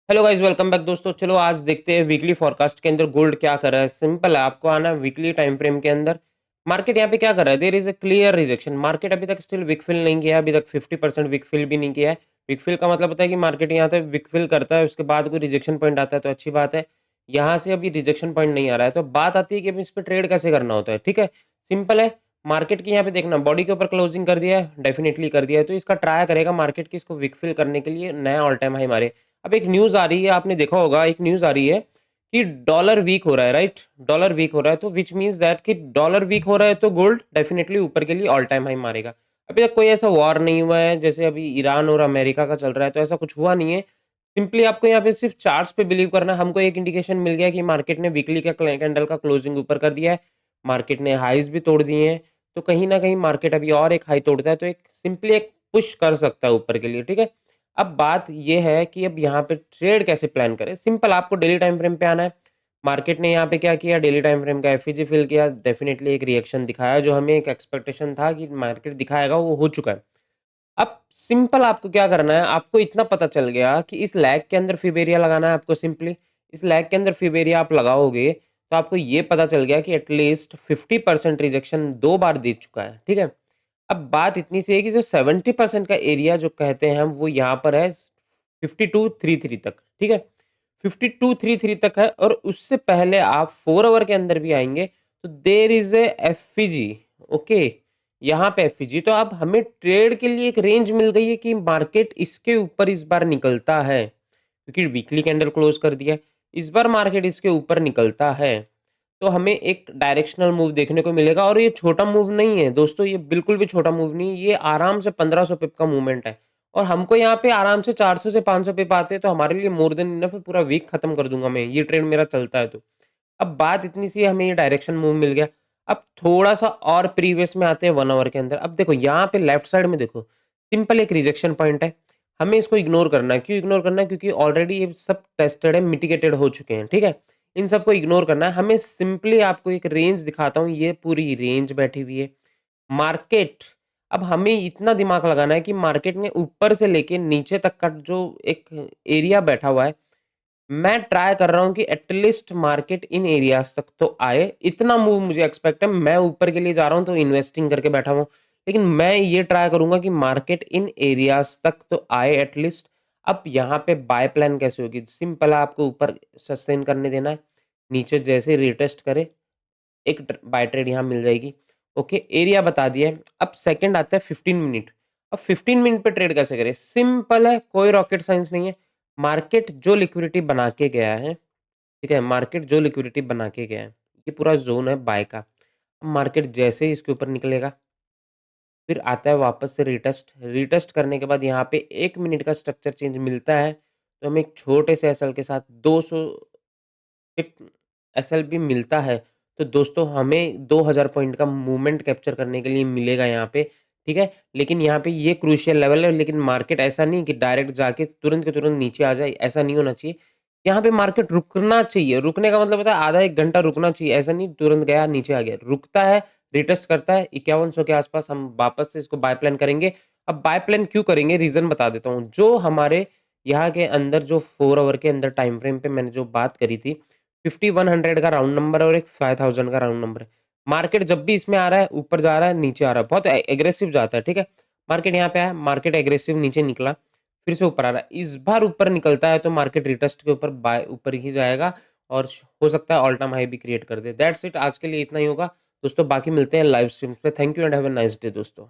Hello guys, welcome back दोस्तों। चलो आज देखते हैं वीकली फॉरकास्ट के अंदर गोल्ड क्या कर रहा है। सिंपल है, आपको आना है वीकली टाइम फ्रेम के अंदर। मार्केट यहाँ पे क्या कर रहा है, there is a clear rejection. Market अभी तक स्टिल विक फिल नहीं किया है, अभी तक 50% विक फिल भी नहीं किया है। विक फिल का मतलब होता है कि मार्केट यहाँ से विक फिल करता है, उसके बाद कोई रिजेक्शन पॉइंट आता है तो अच्छी बात है। यहाँ से अभी रिजेक्शन पॉइंट नहीं आ रहा है, तो बात आती है कि अभी इस पर ट्रेड कैसे करना होता है। ठीक है, सिंपल है। मार्केट की यहाँ पे देखना, बॉडी के ऊपर क्लोजिंग कर दिया है, डेफिनेटली कर दिया है, तो इसका ट्राई करेगा मार्केट की इसको विक फिल करने के लिए नया ऑल टाइम हाई मारे। अब एक न्यूज़ आ रही है, आपने देखा होगा, एक न्यूज़ आ रही है कि डॉलर वीक हो रहा है, राइट? डॉलर वीक हो रहा है, तो व्हिच मीन्स दैट कि डॉलर वीक हो रहा है तो गोल्ड डेफिनेटली ऊपर के लिए ऑल टाइम हाई मारेगा। अभी तक कोई ऐसा वॉर नहीं हुआ है, जैसे अभी ईरान और अमेरिका का चल रहा है, तो ऐसा कुछ हुआ नहीं है। सिंपली आपको यहाँ पे सिर्फ चार्ट्स पे बिलीव करना है। हमको एक इंडिकेशन मिल गया कि मार्केट ने वीकली का कैंडल का क्लोजिंग ऊपर कर दिया है, मार्केट ने हाईज भी तोड़ दिए हैं, तो कहीं ना कहीं मार्केट अभी और एक हाई तोड़ता है तो एक सिंपली एक पुश कर सकता है ऊपर के लिए। ठीक है, अब बात ये है कि अब यहाँ पे ट्रेड कैसे प्लान करें। सिंपल, आपको डेली टाइम फ्रेम पे आना है। मार्केट ने यहाँ पे क्या किया, डेली टाइम फ्रेम का एफईजी फिल किया, डेफिनेटली एक रिएक्शन दिखाया, जो हमें एक एक्सपेक्टेशन था कि मार्केट दिखाएगा, वो हो चुका है। अब सिंपल आपको क्या करना है, आपको इतना पता चल गया कि इस लैग के अंदर फिबेरिया लगाना है आपको। सिंपली इस लैग के अंदर फिबेरिया आप लगाओगे तो आपको ये पता चल गया कि एटलीस्ट 50% रिजेक्शन 2 बार दे चुका है। ठीक है, अब बात इतनी सी है कि जो 70% का एरिया जो कहते हैं हम, वो यहाँ पर है 5233 तक। ठीक है, 5233 तक है, और उससे पहले आप 4 आवर के अंदर भी आएंगे तो there is a FEG. Okay, यहाँ पे एफईजी, तो अब हमें ट्रेड के लिए एक रेंज मिल गई है कि मार्केट इसके ऊपर इस बार निकलता है, क्योंकि वीकली कैंडल क्लोज कर दिया है। इस बार मार्केट इसके ऊपर निकलता है तो हमें एक डायरेक्शनल मूव देखने को मिलेगा। और ये छोटा मूव नहीं है दोस्तों, ये बिल्कुल भी छोटा मूव नहीं है, ये आराम से 1500 पिप का मूवमेंट है। और हमको यहाँ पे आराम से 400 से 500 पिप आते हैं तो हमारे लिए मोर देन इनफ है, पूरा वीक खत्म कर दूंगा मैं, ये ट्रेड मेरा चलता है तो। अब बात इतनी सी है, हमें ये डायरेक्शन मूव मिल गया। अब थोड़ा सा और प्रीवियस में आते हैं 1 आवर के अंदर। अब देखो यहाँ पे लेफ्ट साइड में देखो, सिंपल एक रिजेक्शन पॉइंट है, हमें इसको इग्नोर करना है। क्यों इग्नोर करना है? क्योंकि ऑलरेडी ये सब टेस्टेड है, मिटिगेटेड हो चुके हैं। ठीक है, इन सबको इग्नोर करना है हमें। सिंपली आपको एक रेंज दिखाता हूँ, ये पूरी रेंज बैठी हुई है मार्केट। अब हमें इतना दिमाग लगाना है कि मार्केट ने ऊपर से लेके नीचे तक का जो एक एरिया बैठा हुआ है, मैं ट्राई कर रहा हूँ कि एटलीस्ट मार्केट इन एरियाज तक तो आए। इतना मूव मुझे एक्सपेक्ट है। मैं ऊपर के लिए जा रहा हूँ तो इन्वेस्टिंग करके बैठा हूँ, लेकिन मैं ये ट्राई करूंगा कि मार्केट इन एरियाज तक तो आए एटलीस्ट। अब यहाँ पे बाय प्लान कैसे होगी? सिंपल है, आपको ऊपर सस्टेन करने देना है, नीचे जैसे रिटेस्ट करे एक बाय ट्रेड यहाँ मिल जाएगी। ओके, एरिया बता दिया है। अब सेकंड आता है 15 मिनट। अब 15 मिनट पे ट्रेड कैसे करें? सिंपल है, कोई रॉकेट साइंस नहीं है। मार्केट जो लिक्विडिटी बना के गया है, ठीक है, मार्केट जो लिक्विडिटी बना के गया है, ये पूरा जोन है बाय का। अब मार्केट जैसे ही इसके ऊपर निकलेगा, फिर आता है वापस से रिटेस्ट। रिटेस्ट करने के बाद यहाँ पे 1 मिनट का स्ट्रक्चर चेंज मिलता है, तो हमें एक छोटे से एसएल के साथ 200 टिप एसएल भी मिलता है। तो दोस्तों हमें 2000 पॉइंट का मूवमेंट कैप्चर करने के लिए मिलेगा यहाँ पे। ठीक है, लेकिन यहाँ पे ये क्रूशियल लेवल है। लेकिन मार्केट ऐसा नहीं कि डायरेक्ट जाके तुरंत के तुरंत नीचे आ जाए, ऐसा नहीं होना चाहिए। यहाँ पे मार्केट रुकना चाहिए। रुकने का मतलब होता है आधा 1 घंटा रुकना चाहिए, ऐसा नहीं तुरंत गया नीचे आ गया। रुकता है, रिटेस्ट करता है 5100 के आसपास, हम वापस से इसको बाय प्लान करेंगे। अब बाय प्लान क्यों करेंगे, रीजन बता देता हूँ। जो हमारे यहाँ के अंदर जो 4 आवर के अंदर टाइम फ्रेम पे मैंने जो बात करी थी, 5100 का राउंड नंबर है और एक 5000 का राउंड नंबर है। मार्केट जब भी इसमें आ रहा है, ऊपर जा रहा है, नीचे आ रहा है, बहुत एग्रेसिव जाता है। ठीक है, मार्केट यहाँ पे आया, मार्केट एग्रेसिव नीचे निकला, फिर से ऊपर आ रहा है। इस बार ऊपर निकलता है तो मार्केट रिटेस्ट के ऊपर बाय ऊपर ही जाएगा, और हो सकता है ऑल टाइम हाई भी क्रिएट कर दे। दैट्स इट, आज के लिए इतना ही होगा दोस्तों। बाकी मिलते हैं लाइव स्ट्रीम पे। Thank you and have a nice day दोस्तों।